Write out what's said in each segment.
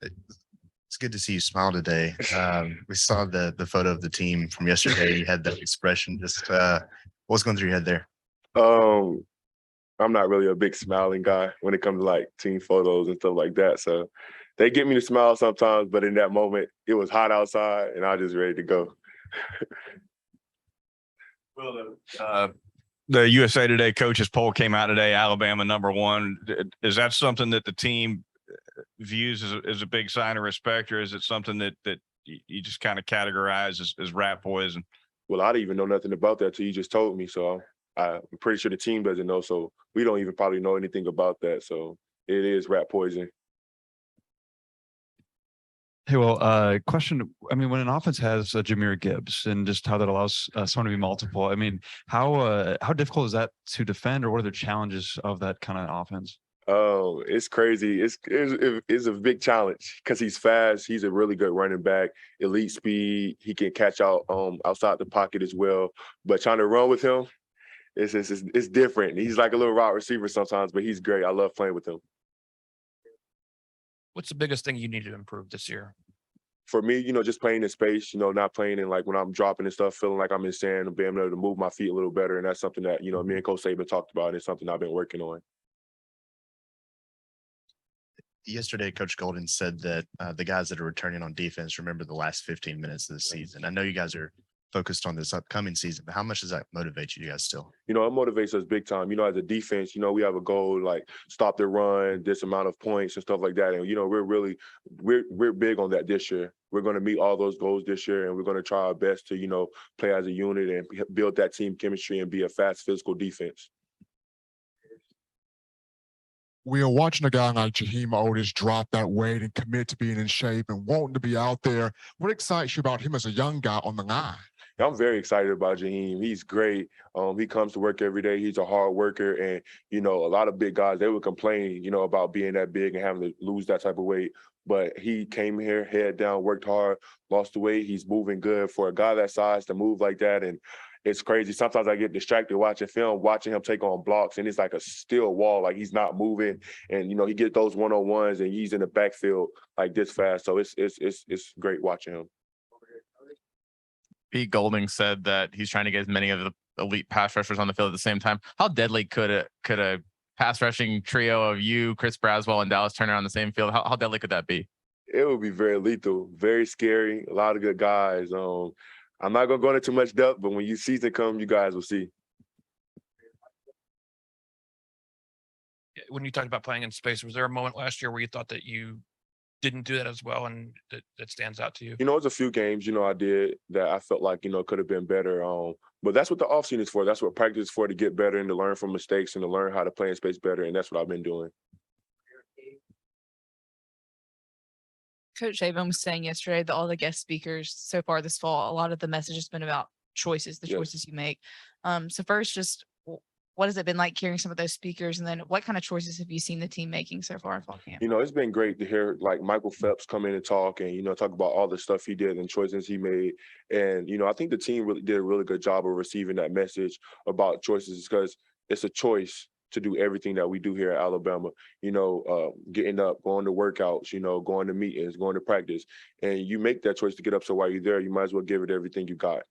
It's good to see you smile today. We saw the photo of the team from yesterday. You had that expression. Just what's going through your head there? Um, I'm not really a big smiling guy when it comes to like team photos and stuff like that. So they get me to smile sometimes, but in that moment, it was hot outside and I was just ready to go. Well, the USA Today coaches poll came out today. Alabama #1. Is that something that the team views as a big sign of respect, or is it something that you just kind of categorize as rat poison? Well, I didn't even know nothing about that till you just told me. So I'm pretty sure the team doesn't know. So we don't even probably know anything about that. So it is rat poison. Hey, well, question. I mean, when an offense has Jahmyr Gibbs and just how that allows someone to be multiple, I mean, how difficult is that to defend, or what are the challenges of that kind of offense? Oh, it's crazy. It's a big challenge because he's fast. He's a really good running back, elite speed. He can catch out outside the pocket as well. But trying to run with him, it's different. He's like a little wide receiver sometimes, but he's great. I love playing with him. What's the biggest thing you need to improve this year? For me, just playing in space, not playing in like when I'm dropping and stuff, feeling like I'm in sand and being able to move my feet a little better. And that's something that, me and Coach Saban talked about. And it's something I've been working on. Yesterday, Coach Golden said that the guys that are returning on defense remember the last 15 minutes of the season. I know you guys are focused on this upcoming season, but how much does that motivate you guys still? It motivates us big time. As a defense, we have a goal like stop the run, this amount of points and stuff like that. And we're big on that this year. We're going to meet all those goals this year, and we're going to try our best to play as a unit and build that team chemistry and be a fast physical defense. We are watching a guy like Jaheim Oatis drop that weight and commit to being in shape and wanting to be out there. What excites you about him as a young guy on the line? I'm very excited about Jaheim. He's great. He comes to work every day. He's a hard worker. And, a lot of big guys, they would complain, about being that big and having to lose that type of weight. But he came here, head down, worked hard, lost the weight. He's moving good for a guy that size to move like that. And it's crazy. Sometimes I get distracted watching film, watching him take on blocks, and it's like a still wall, like he's not moving. And, he get those one-on-ones, and he's in the backfield like this fast. So it's great watching him. Pete Golding said that he's trying to get as many of the elite pass rushers on the field at the same time. How deadly could a pass rushing trio of you, Chris Braswell, and Dallas Turner on the same field? How deadly could that be? It would be very lethal, very scary. A lot of good guys. I'm not gonna go into too much depth, but when you season come, you guys will see. When you talked about playing in space, was there a moment last year where you thought that you didn't do that as well and that stands out to you? It's a few games, I did that I felt like, could have been better. But that's what the offseason is for. That's what practice is for, to get better and to learn from mistakes and to learn how to play in space better. And that's what I've been doing. Coach Saban was saying yesterday that all the guest speakers so far this fall, a lot of the message has been about choices, the choices you make. So first, just what has it been like hearing some of those speakers? And then what kind of choices have you seen the team making so far in fall camp? It's been great to hear like Michael Phelps come in and talk and, talk about all the stuff he did and choices he made. And, I think the team really did a really good job of receiving that message about choices, because it's a choice to do everything that we do here at Alabama, getting up, going to workouts, going to meetings, going to practice. And you make that choice to get up. So while you're there, you might as well give it everything you got.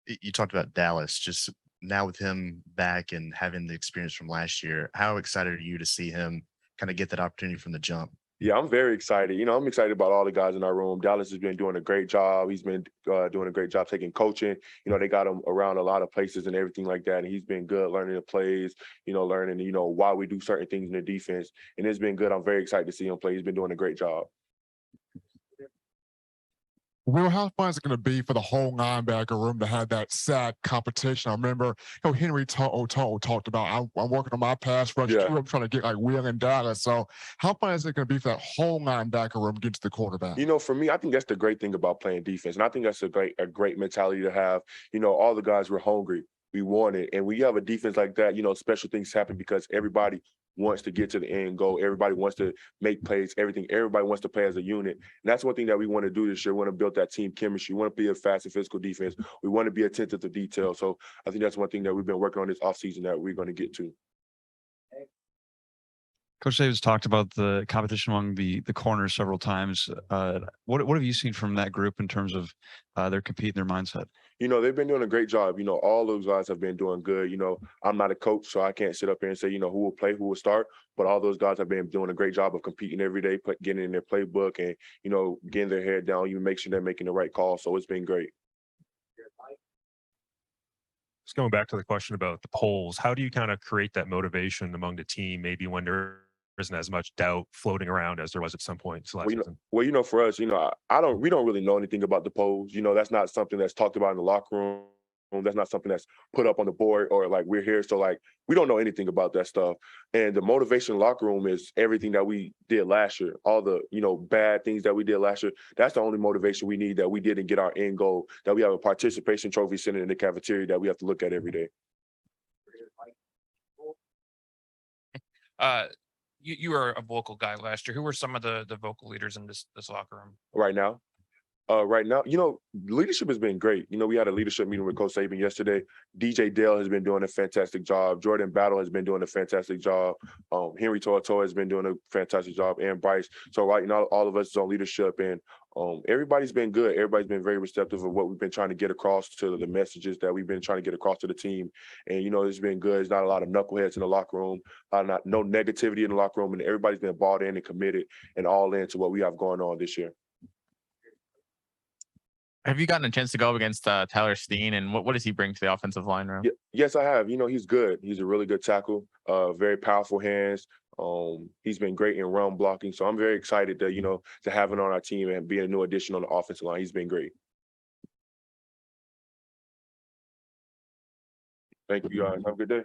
You talked about Dallas, just now with him back and having the experience from last year. How excited are you to see him kind of get that opportunity from the jump? Yeah, I'm very excited. I'm excited about all the guys in our room. Dallas has been doing a great job. He's been doing a great job taking coaching. They got him around a lot of places and everything like that. And he's been good learning the plays, learning, why we do certain things in the defense. And it's been good. I'm very excited to see him play. He's been doing a great job. Will, how fun is it going to be for the whole linebacker room to have that sack competition? I remember, Henry talked about, I'm working on my pass rush too. I'm trying to get like Will and Dallas. So how fun is it going to be for that whole linebacker room to get to the quarterback? For me, I think that's the great thing about playing defense. And I think that's a great mentality to have. All the guys were hungry. We want it. And when you have a defense like that, special things happen because everybody wants to get to the end goal. Everybody wants to make plays, everything. Everybody wants to play as a unit. And that's one thing that we want to do this year. We want to build that team chemistry. We want to be a fast and physical defense. We want to be attentive to detail. So I think that's one thing that we've been working on this offseason that we're going to get to. Coach Davis talked about the competition among the corners several times. What have you seen from that group in terms of their compete and their mindset? You know, they've been doing a great job. You know, all those guys have been doing good. You know, I'm not a coach, so I can't sit up here and say, you know, who will play, who will start. But all those guys have been doing a great job of competing every day, getting in their playbook and, you know, getting their head down, you make sure they're making the right call. So it's been great. Just going back to the question about the polls, how do you kind of create that motivation among the team, maybe when there isn't as much doubt floating around as there was at some point last season? Well, you know, for us, you know, we don't really know anything about the polls. You know, that's not something that's talked about in the locker room. That's not something that's put up on the board or like we're here. So like we don't know anything about that stuff. And the motivation locker room is everything that we did last year, all the, you know, bad things that we did last year. That's the only motivation we need, that we didn't get our end goal, that we have a participation trophy sitting in the cafeteria that we have to look at every day. You were a vocal guy last year. Who were some of the vocal leaders in this locker room? Right now, you know, leadership has been great. You know, we had a leadership meeting with Coach Saban yesterday. DJ Dale has been doing a fantastic job. Jordan Battle has been doing a fantastic job. Henry To'o has been doing a fantastic job, and Bryce. So right now, all of us is on leadership, and everybody's been good. Everybody's been very receptive of what we've been trying to get across to the messages that we've been trying to get across to the team. And, you know, it's been good. There's not a lot of knuckleheads in the locker room, no negativity in the locker room, and everybody's been bought in and committed and all into what we have going on this year. Have you gotten a chance to go up against Tyler Steen, and what does he bring to the offensive line room? Yes, I have. You know, he's good. He's a really good tackle, very powerful hands. He's been great in run blocking. So I'm very excited to, you know, to have him on our team and be a new addition on the offensive line. He's been great. Thank you, guys. Have a good day.